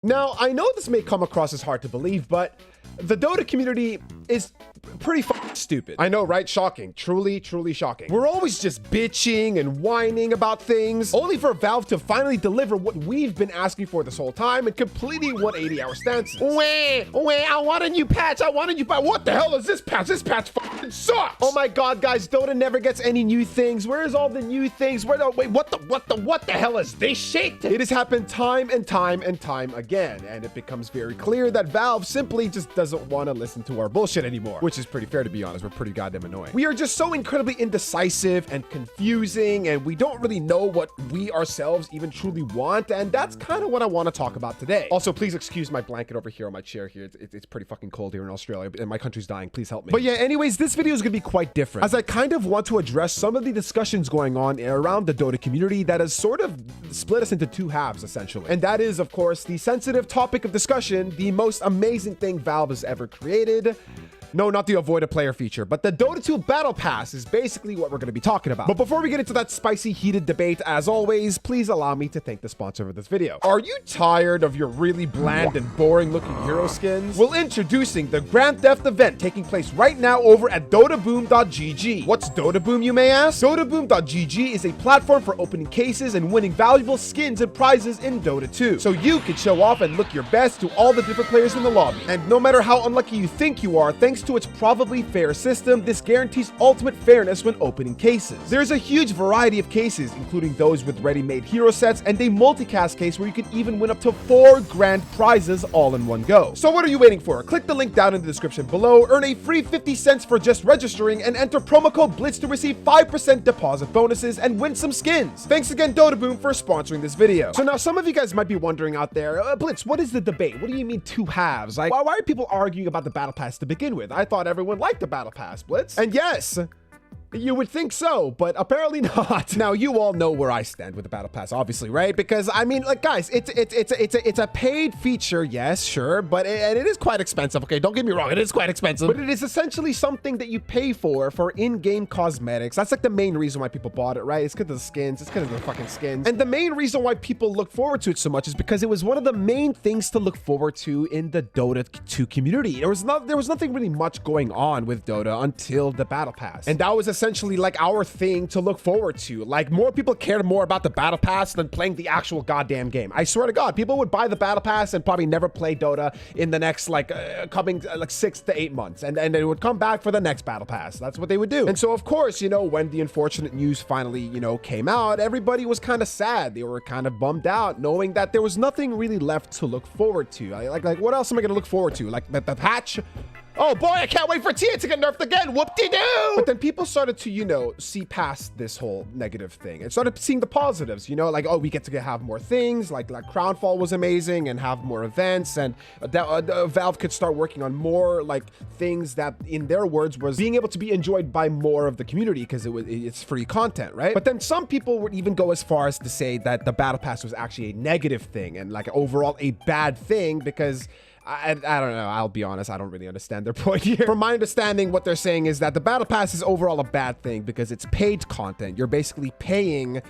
Now, I know this may come across as hard to believe, but the Dota community is pretty fucking stupid. I know, right? Shocking. Truly, truly shocking. We're always just bitching and whining about things, only for Valve to finally deliver what we've been asking for this whole time and completely 180 our stances. Wait, I want a new patch. I want a new patch. What the hell is this patch? This patch fucking sucks. Oh my god, guys, Dota never gets any new things. Where's all the new things? What the hell is this shit? It has happened time and time and time again, and it becomes very clear that Valve simply just doesn't want to listen to our bullshit anymore, which is pretty fair, to be honest. We're pretty goddamn annoying. We are just so incredibly indecisive and confusing, and we don't really know what we ourselves even truly want, and that's kind of what I want to talk about today. Also, please excuse my blanket over here on my chair here. It's pretty fucking cold here in Australia, and my country's dying. Please help me. But yeah, anyways, this video is gonna be quite different, as I kind of want to address some of the discussions going on around the Dota community that has sort of split us into two halves, essentially. And that is, of course, the sensitive topic of discussion, the most amazing thing Valve has ever created. No, not the avoid a player feature, but the Dota 2 Battle Pass is basically what we're going to be talking about. But before we get into that spicy, heated debate, as always, please allow me to thank the sponsor of this video. Are you tired of your really bland and boring looking hero skins? Well, introducing the Grand Theft event taking place right now over at dotaboom.gg. What's Dotaboom, you may ask? Dotaboom.gg is a platform for opening cases and winning valuable skins and prizes in Dota 2. So you can show off and look your best to all the different players in the lobby. And no matter how unlucky you think you are, thanks to its probably fair system, this guarantees ultimate fairness when opening cases. There's a huge variety of cases, including those with ready-made hero sets and a multicast case where you can even win up to 4 grand prizes all in one go. So what are you waiting for? Click the link down in the description below, earn a free 50 cents for just registering, and enter promo code BLITZ to receive 5% deposit bonuses and win some skins. Thanks again, Dotaboom, for sponsoring this video. So now some of you guys might be wondering out there, Blitz, what is the debate? What do you mean two halves? Like, why are people arguing about the Battle Pass to begin with? I thought everyone liked the Battle Pass, Blitz. And yes, you would think so, but apparently not. Now, you all know where I stand with the Battle Pass, obviously, right? Because I mean, like, guys, it's a paid feature, yes, sure, but it is quite expensive. Okay, don't get me wrong, it is quite expensive, but it is essentially something that you pay for in-game cosmetics. That's like the main reason why people bought it, right? It's because of the skins. It's because of the fucking skins. And the main reason why people look forward to it so much is because it was one of the main things to look forward to in the Dota 2 community. There was nothing really much going on with Dota until the Battle Pass, and that was essentially like our thing to look forward to. Like, more people cared more about the Battle Pass than playing the actual goddamn game. I swear to God, people would buy the Battle Pass and probably never play Dota in the next coming 6 to 8 months, and they would come back for the next Battle Pass. That's what they would do. And so, of course, you know, when the unfortunate news finally, you know, came out, everybody was kind of sad. They were kind of bummed out, knowing that there was nothing really left to look forward to. Like what else am I gonna look forward to? Like the patch? Oh boy, I can't wait for Tia to get nerfed again. Whoop-de-doo! But then people started to, you know, see past this whole negative thing and started seeing the positives, you know, like, oh, we get to have more things, like Crownfall was amazing, and have more events, and Valve could start working on more, like, things that, in their words, was being able to be enjoyed by more of the community because it's free content, right? But then some people would even go as far as to say that the Battle Pass was actually a negative thing and, like, overall a bad thing because I don't know. I'll be honest. I don't really understand their point here. From my understanding, what they're saying is that the Battle Pass is overall a bad thing because it's paid content. You're basically paying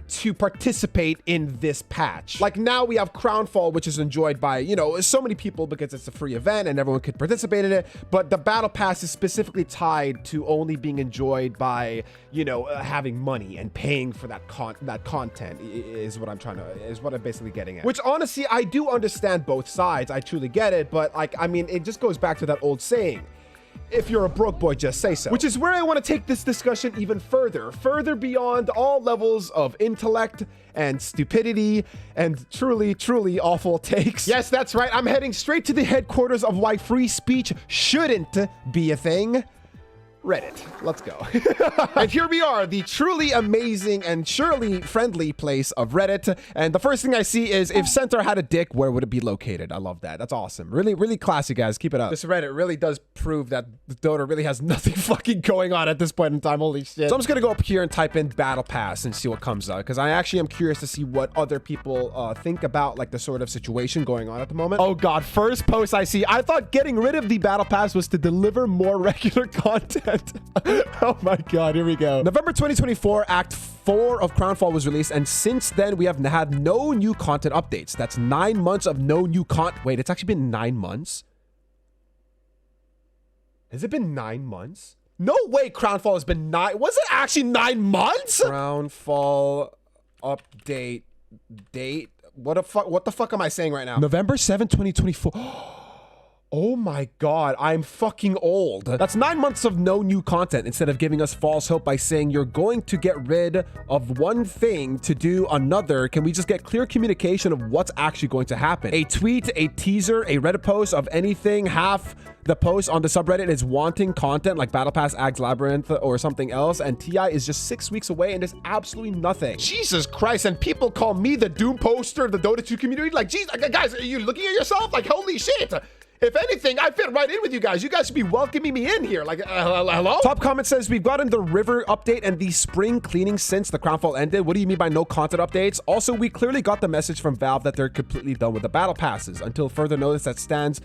to participate in this patch. Like, now we have Crownfall, which is enjoyed by, you know, so many people because it's a free event and everyone could participate in it. But the Battle Pass is specifically tied to only being enjoyed by, you know, having money and paying for that content is what I'm basically getting at. Which, honestly, I do understand both sides. I truly get it. But, like, I mean, it just goes back to that old saying, if you're a broke boy, just say so. Which is where I want to take this discussion even further beyond all levels of intellect and stupidity and truly, truly awful takes. Yes, that's right. I'm heading straight to the headquarters of why free speech shouldn't be a thing. Reddit. Let's go. And here we are, the truly amazing and surely friendly place of Reddit. And the first thing I see is, if Centaur had a dick, where would it be located? I love that. That's awesome. Really, really classy, guys. Keep it up. This Reddit really does prove that Dota really has nothing fucking going on at this point in time. Holy shit. So I'm just gonna go up here and type in Battle Pass and see what comes up, because I actually am curious to see what other people think about, like, the sort of situation going on at the moment. Oh God, first post I see. I thought getting rid of the Battle Pass was to deliver more regular content. content. Oh my God, here we go. November 2024, Act 4 of Crownfall was released, and since then we have had no new content updates. That's 9 months of no new content. Wait, it's actually been 9 months? Has it been 9 months? No way Crownfall has been 9. Was it actually 9 months? Crownfall update date. What the fuck am I saying right now? November 7, 2024. Oh my God, I'm fucking old. That's 9 months of no new content instead of giving us false hope by saying you're going to get rid of one thing to do another. Can we just get clear communication of what's actually going to happen? A tweet, a teaser, a Reddit post of anything. Half the post on the subreddit is wanting content like BattlePass, Ags Labyrinth, or something else, and TI is just 6 weeks away and there's absolutely nothing. Jesus Christ, and people call me the doom poster of the Dota 2 community. Like, geez, guys, are you looking at yourself? Like, holy shit. If anything, I fit right in with you guys. You guys should be welcoming me in here. Like, hello? Top comment says, we've gotten the river update and the spring cleaning since the Crownfall ended. What do you mean by no content updates? Also, we clearly got the message from Valve that they're completely done with the battle passes. Until further notice, that stands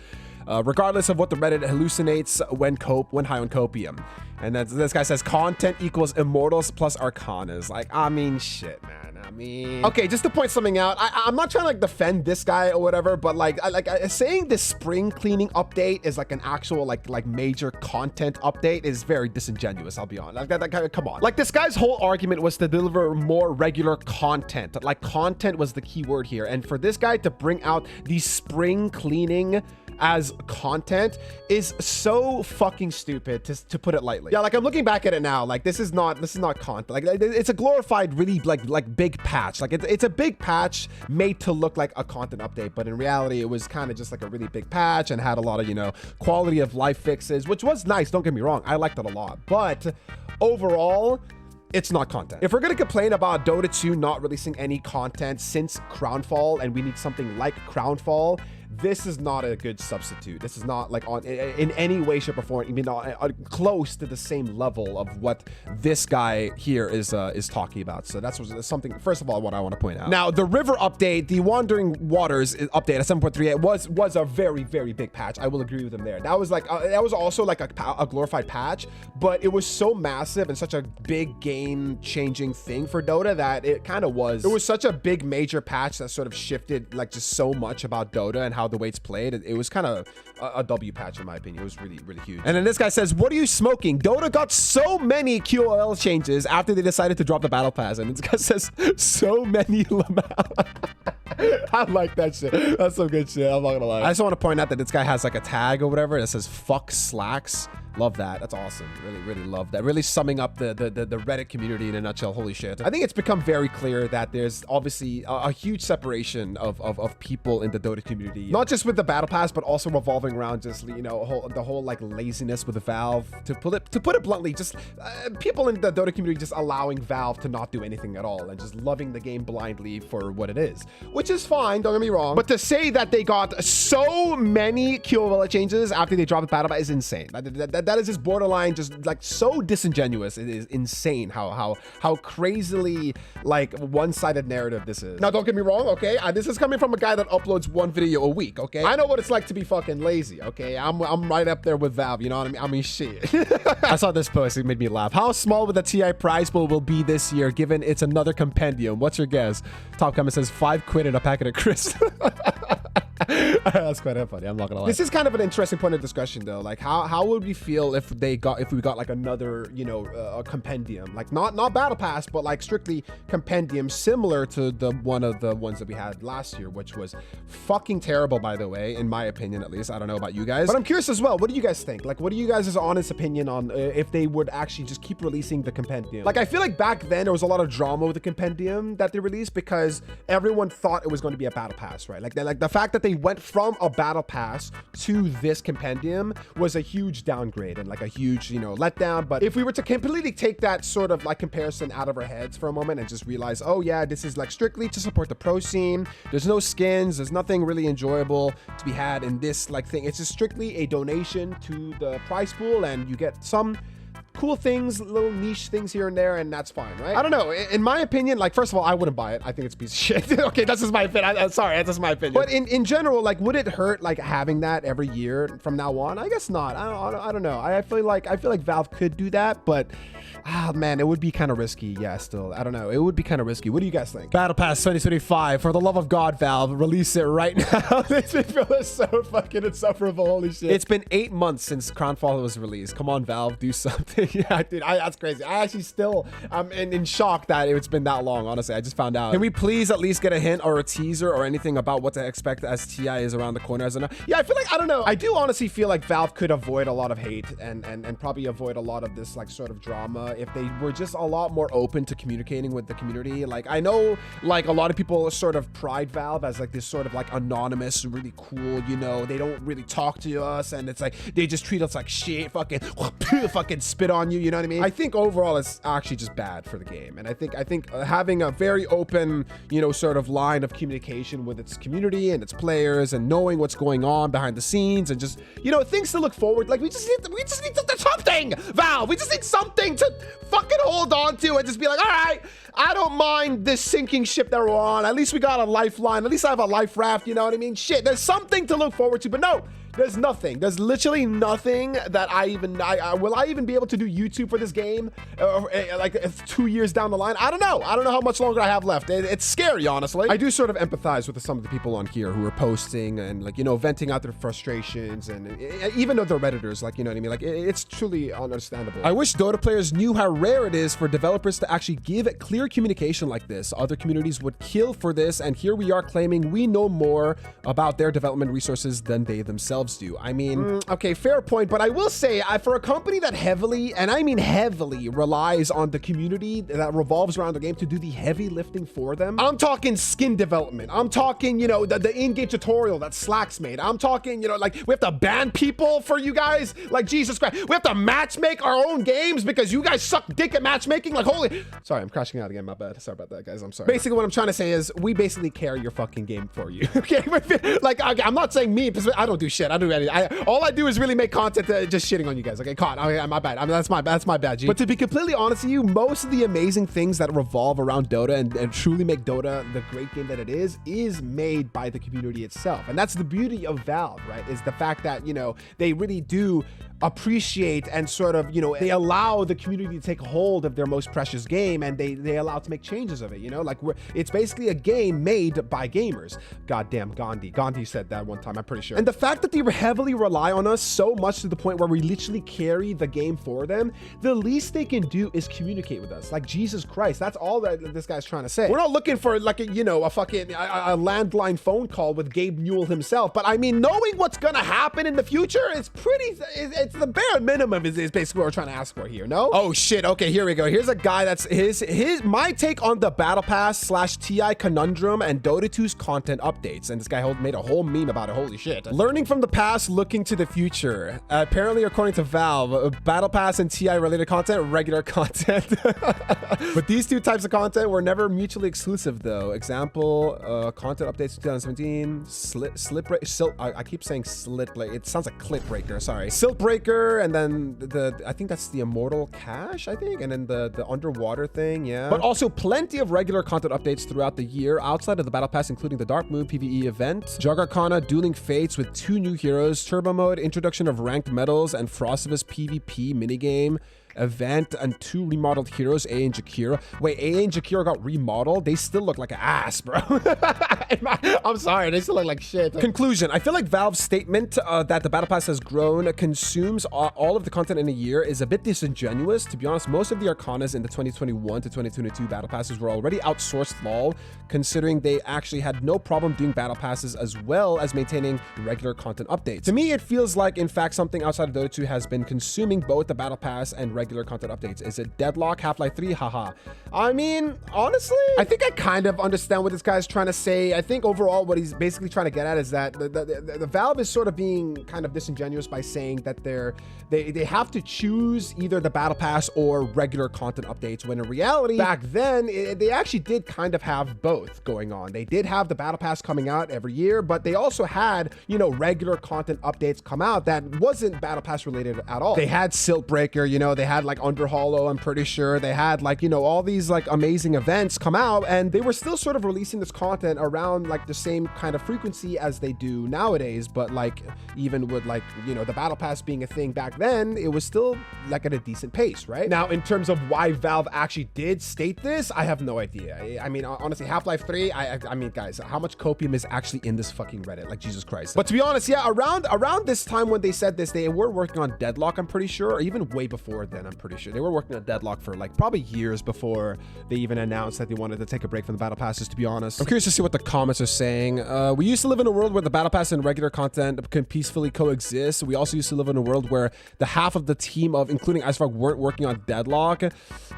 regardless of what the Reddit hallucinates when high on copium. And then this guy says content equals immortals plus arcanas. Like, I mean, shit, man. I mean, okay, just to point something out, I'm not trying to like defend this guy or whatever, but like saying this spring cleaning update is like an actual like major content update is very disingenuous. I'll be honest. Like, come on. Like, this guy's whole argument was to deliver more regular content. Like, content was the key word here, and for this guy to bring out the spring cleaning as content is so fucking stupid, to put it lightly. Yeah, like, I'm looking back at it now, like, this is not content. Like, it's a glorified, really like big patch. Like, it's a big patch made to look like a content update, but in reality it was kind of just like a really big patch and had a lot of, you know, quality of life fixes, which was nice, don't get me wrong, I liked it a lot, but overall it's not content. If we're gonna complain about Dota 2 not releasing any content since Crownfall and we need something like Crownfall, this is not a good substitute. This is not like in any way, shape, or form, even close to the same level of what this guy here is talking about. So that's something, first of all, what I want to point out. Now, the river update, the Wandering Waters update at 7.38 was a very, very big patch. I will agree with him there. That was like that was also like a glorified patch, but it was so massive and such a big game-changing thing for Dota that it kind of was. It was such a big major patch that sort of shifted like just so much about Dota and how the way it's played. It was kind of a W patch in my opinion. It was really, really huge. And then this guy says, what are you smoking? Dota got so many QOL changes after they decided to drop the battle pass, and this guy says so many I like that shit. That's some good shit, I'm not gonna lie. I just want to point out that this guy has like a tag or whatever that says fuck slacks. Love that. That's awesome. Really, really love that. Really summing up the Reddit community in a nutshell. Holy shit. I think it's become very clear that there's obviously a huge separation of people in the Dota community, not just with the battle pass, but also revolving around just, you know, the whole like laziness with the Valve. To put it bluntly, just people in the Dota community just allowing Valve to not do anything at all and just loving the game blindly for what it is, which is fine. Don't get me wrong. But to say that they got so many QOL changes after they dropped the battle pass is insane. That is just borderline, just like so disingenuous. It is insane how crazily like one-sided narrative this is. Now, don't get me wrong, okay? This is coming from a guy that uploads one video a week, okay? I know what it's like to be fucking lazy, okay? I'm right up there with Valve, you know what I mean? I mean, shit. I saw this post, it made me laugh. How small would the TI prize pool will be this year, given it's another compendium? What's your guess? Top comment says $5 and a packet of crisps. That's quite funny, I'm not gonna lie. This is kind of an interesting point of discussion though. Like, how would we feel if we got like another, you know, a compendium, like not battle pass, but like strictly compendium, similar to one of the ones that we had last year, which was fucking terrible, by the way, in my opinion at least. I don't know about you guys, but I'm curious as well. What do you guys think? Like, what are you guys' honest opinion on if they would actually just keep releasing the compendium? Like, I feel like back then there was a lot of drama with the compendium that they released because everyone thought it was going to be a battle pass, right? Like the fact that they went from a battle pass to this compendium was a huge downgrade and like a huge, you know, letdown. But if we were to completely take that sort of like comparison out of our heads for a moment and just realize, oh yeah, this is like strictly to support the pro scene, there's no skins, there's nothing really enjoyable to be had in this like thing, it's just strictly a donation to the prize pool, and you get some cool things, little niche things here and there, and that's fine, right? I don't know. In my opinion, like, first of all, I wouldn't buy it. I think it's a piece of shit. Okay, that's just my opinion. I'm sorry, that's just my opinion. But in general, like, would it hurt like having that every year from now on? I guess not. I don't know. I feel like Valve could do that, but man, it would be kind of risky. Yeah, still, I don't know. It would be kind of risky. What do you guys think? Battle Pass 2025. For the love of God, Valve, release it right now. This video is so fucking insufferable. Holy shit. It's been 8 months since Crownfall was released. Come on, Valve, do something. Yeah, dude, that's crazy. I actually still, I'm in shock that it's been that long, honestly. I just found out. Can we please at least get a hint or a teaser or anything about what to expect as TI is around the corner? Yeah, I feel like, I don't know. I do honestly feel like Valve could avoid a lot of hate and probably avoid a lot of this like sort of drama if they were just a lot more open to communicating with the community. Like, I know like a lot of people sort of pride Valve as like this sort of like anonymous, really cool, you know, they don't really talk to us and it's like they just treat us like shit, fucking spit on you, you know what I mean? I think overall it's actually just bad for the game. And I think having a very open, you know, sort of line of communication with its community and its players and knowing what's going on behind the scenes and just, you know, things to look forward. Like we just need something, Valve. We just need something to fucking hold on to and just be like, all right, I don't mind this sinking ship that we're on. At least we got a lifeline. At least I have a life raft, you know what I mean? Shit, there's something to look forward to, but no. There's nothing. There's literally nothing that will I even be able to do YouTube for this game like 2 years down the line? I don't know. I don't know how much longer I have left. It's scary, honestly. I do sort of empathize with some of the people on here who are posting and like, you know, venting out their frustrations and even though they're Redditors, like, you know what I mean? Like it's truly understandable. I wish Dota players knew how rare it is for developers to actually give clear communication like this. Other communities would kill for this, and here we are claiming we know more about their development resources than they themselves do. I mean, okay, fair point, but I will say for a company that heavily, and I mean heavily, relies on the community that revolves around the game to do the heavy lifting for them. I'm talking skin development. I'm talking, you know, the in-game tutorial that Slack's made. I'm talking, you know, like we have to ban people for you guys. Like Jesus Christ, we have to matchmake our own games because you guys suck dick at matchmaking. Like holy, sorry, I'm crashing out again. My bad. Sorry about that, guys. I'm sorry. Basically, what I'm trying to say is we basically carry your fucking game for you. Okay, like I'm not saying me because I don't do shit. I don't do anything. All I do is really make content just shitting on you guys. Okay, caught. Okay, my bad. I mean, that's my bad, G. But to be completely honest with you, most of the amazing things that revolve around Dota and truly make Dota the great game that it is made by the community itself. And that's the beauty of Valve, right? Is the fact that, you know, they really do appreciate and sort of, you know, they allow the community to take hold of their most precious game and they allow to make changes of it, you know? Like it's basically a game made by gamers. Goddamn Gandhi said that one time, I'm pretty sure. And the fact that they heavily rely on us so much to the point where we literally carry the game for them, the least they can do is communicate with us. Like Jesus Christ, that's all that this guy's trying to say. We're not looking for like a, you know, a fucking a landline phone call with Gabe Newell himself, but I mean, knowing what's gonna happen in the future is pretty, it's the bare minimum is basically what we're trying to ask for here, no? Oh shit, okay, here we go. Here's a guy that's my take on the Battle Pass / TI conundrum and Dota 2's content updates, and this guy made a whole meme about it. Holy shit. Learning from the past, looking to the future. Apparently, according to Valve, Battle Pass and TI related content, regular content. But these two types of content were never mutually exclusive though. Example, content updates 2017, I keep saying slit, it sounds like clip breaker, sorry. Silt breaker, and then I think that's the Immortal Cache, I think, and then the underwater thing, yeah. But also plenty of regular content updates throughout the year outside of the Battle Pass, including the Dark Moon PvE event, Jug Arcana Dueling Fates with 2 new heroes, Turbo Mode, introduction of ranked medals, and Frostivus PvP minigame event, and 2 remodeled heroes, A and Jakira. Wait, A and Jakira got remodeled? They still look like an ass, bro. I'm sorry, they still look like shit. Conclusion, I feel like Valve's statement that the Battle Pass has grown, consumes all of the content in a year is a bit disingenuous. To be honest, most of the Arcanas in the 2021 to 2022 Battle Passes were already outsourced LOL, considering they actually had no problem doing Battle Passes as well as maintaining regular content updates. To me, it feels like, in fact, something outside of Dota 2 has been consuming both the Battle Pass and regular content updates. Is it Deadlock, Half-Life 3? Haha. I mean, honestly, I think I kind of understand what this guy's trying to say. I think overall what he's basically trying to get at is that the Valve is sort of being kind of disingenuous by saying that they have to choose either the Battle Pass or regular content updates, when in reality, back then, they actually did kind of have both going on. They did have the Battle Pass coming out every year, but they also had, you know, regular content updates come out that wasn't Battle Pass related at all. They had Silt Breaker, you know, they had like Under Hollow, I'm pretty sure. They had like, you know, all these like amazing events come out, and they were still sort of releasing this content around like the same kind of frequency as they do nowadays. But like, even with like, you know, the Battle Pass being a thing back then, it was still like at a decent pace, right? Now, in terms of why Valve actually did state this, I have no idea. I mean, honestly, Half-Life 3, I mean, guys, how much copium is actually in this fucking Reddit? Like, Jesus Christ. But to be honest, yeah, around this time when they said this, they were working on Deadlock, I'm pretty sure, or even way before then, I'm pretty sure. They were working on Deadlock for like probably years before they even announced that they wanted to take a break from the Battle Passes, to be honest. I'm curious to see what the comments are saying. We used to live in a world where the Battle Pass and regular content can peacefully coexist. We also used to live in a world where the half of the team of, including Icefrog, weren't working on Deadlock.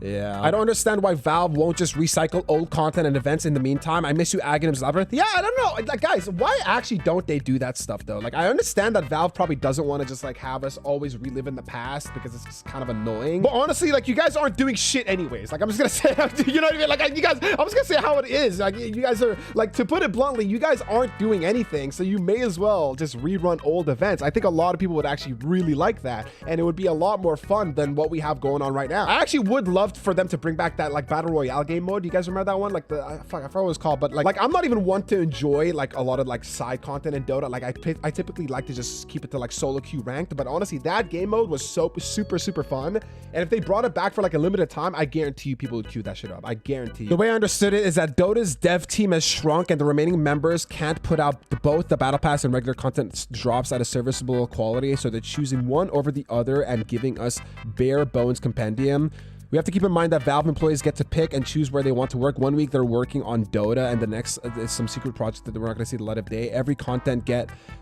Yeah. I don't understand why Valve won't just recycle old content and events in the meantime. I miss you, Aghanim's Labyrinth. Yeah, I don't know. Like, guys, why actually don't they do that stuff, though? Like, I understand that Valve probably doesn't want to just, like, have us always relive in the past because it's just kind of annoying. But honestly, like, you guys aren't doing shit anyways. Like, I'm just gonna say, you know what I mean? Like, you guys, I'm just gonna say how it is. Like, you guys are, like, to put it bluntly, you guys aren't doing anything, so you may as well just rerun old events. I think a lot of people would actually really like that, and it would be a lot more fun than what we have going on right now. I actually would love for them to bring back that, like, Battle Royale game mode. You guys remember that one? Like, I forgot what it was called, but like I'm not even one to enjoy, like, a lot of, like, side content in Dota. Like, I typically like to just keep it to, like, solo queue ranked, but honestly, that game mode was so super fun, and if they brought it back for, like, a limited time, I guarantee you people would queue that shit up. I guarantee you. The way I understood it is that Dota's dev team has shrunk, and the remaining members can't put out both the Battle Pass and regular content drops at a serviceable quality, so they're choosing one over the other and giving us bare bones compendium. We have to keep in mind that Valve employees get to pick and choose where they want to work. 1 week they're working on Dota, and the next is some secret project that we're not going to see the light of day. Every content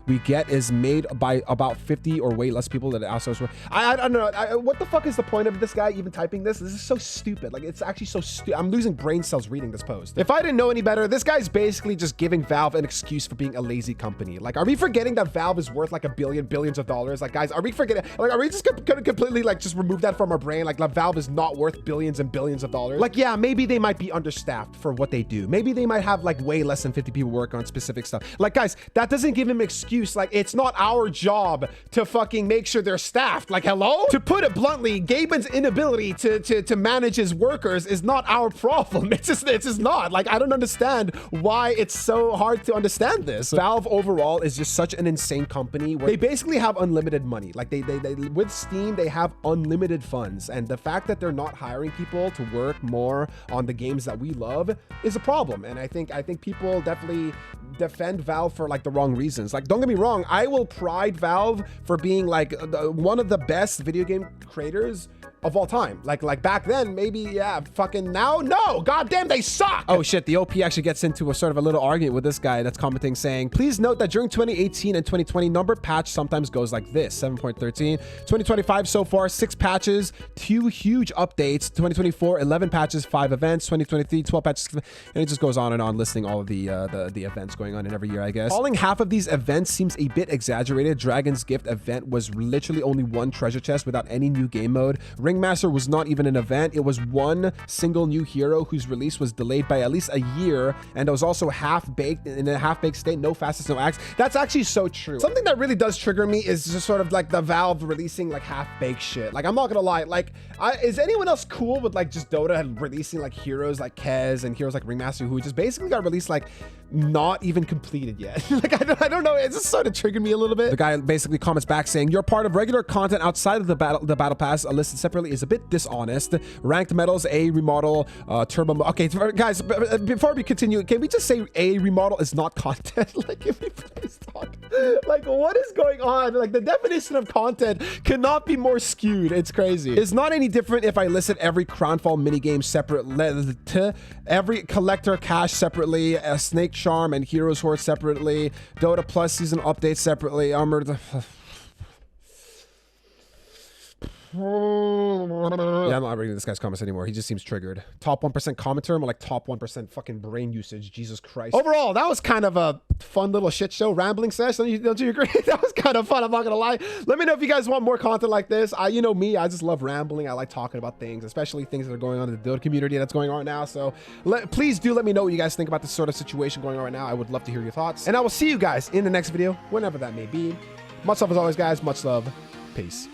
we get is made by about 50 or way less people that ask us. I don't know. What the fuck is the point of this guy even typing this? This is so stupid. Like, it's actually so stupid. I'm losing brain cells reading this post. If I didn't know any better, this guy's basically just giving Valve an excuse for being a lazy company. Like, are we forgetting that Valve is worth like billions of dollars? Like, guys, are we forgetting? Like, are we just gonna completely like just remove that from our brain? Like, Valve is not worth billions and billions of dollars. Like, yeah, maybe they might be understaffed for what they do. Maybe they might have like way less than 50 people work on specific stuff. Like, guys, that doesn't give him an excuse. Like, it's not our job to fucking make sure they're staffed. Like, hello? To put it bluntly, Gaben's inability to manage his workers is not our problem. It's just not. Like, I don't understand why it's so hard to understand this. Valve overall is just such an insane company where they basically have unlimited money. Like, they with Steam, they have unlimited funds, and the fact that they're not hiring people to work more on the games that we love is a problem. And I think people definitely defend Valve for like the wrong reasons. Like, don't get me wrong, I will pride Valve for being like one of the best video game creators of all time. Like back then, maybe, yeah. Fucking now, no. Goddamn, they suck. Oh shit, the OP actually gets into a sort of a little argument with this guy that's commenting saying, please note that during 2018 and 2020, number patch sometimes goes like this: 7.13. 2025 so far, 6 patches, 2 huge updates. 2024, 11 patches, 5 events. 2023, 12 patches, and it just goes on and on, listing all of the events going on in every year, I guess. Calling half of these events seems a bit exaggerated. Dragon's Gift event was literally only 1 treasure chest without any new game mode. Ringmaster was not even an event. It was 1 single new hero whose release was delayed by at least a year, and it was also half-baked, in a half-baked state. No fastest, no axe. That's actually so true. Something that really does trigger me is just sort of like the Valve releasing like half-baked shit. Like, I'm not gonna lie, like, is anyone else cool with like just Dota releasing like heroes like Kez and heroes like Ringmaster who just basically got released like not even completed yet? Like, I don't know, it just sort of triggered me a little bit. The guy basically comments back saying, you're part of regular content outside of the battle pass listed separately is a bit dishonest. Ranked medals, A remodel, turbo. Okay, guys, before we continue, can we just say A remodel is not content? Like, if we please talk, like, what is going on? Like, the definition of content cannot be more skewed. It's crazy. It's not any different if I listed every Crownfall minigame separate, every collector cache separately, a Snake Charm and Heroes Horde separately, Dota Plus season updates separately, Armored. Yeah, I'm not reading this guy's comments anymore. He just seems triggered. Top 1% commenter, more like top 1% fucking brain usage. Jesus Christ. Overall, that was kind of a fun little shit show rambling session. Don't you agree? That was kind of fun. I'm not gonna lie. Let me know if you guys want more content like this. You know me, I just love rambling. I like talking about things, especially things that are going on in the Dota community that's going on right now. So please do let me know what you guys think about this sort of situation going on right now. I would love to hear your thoughts. And I will see you guys in the next video, whenever that may be. Much love as always, guys. Much love. Peace.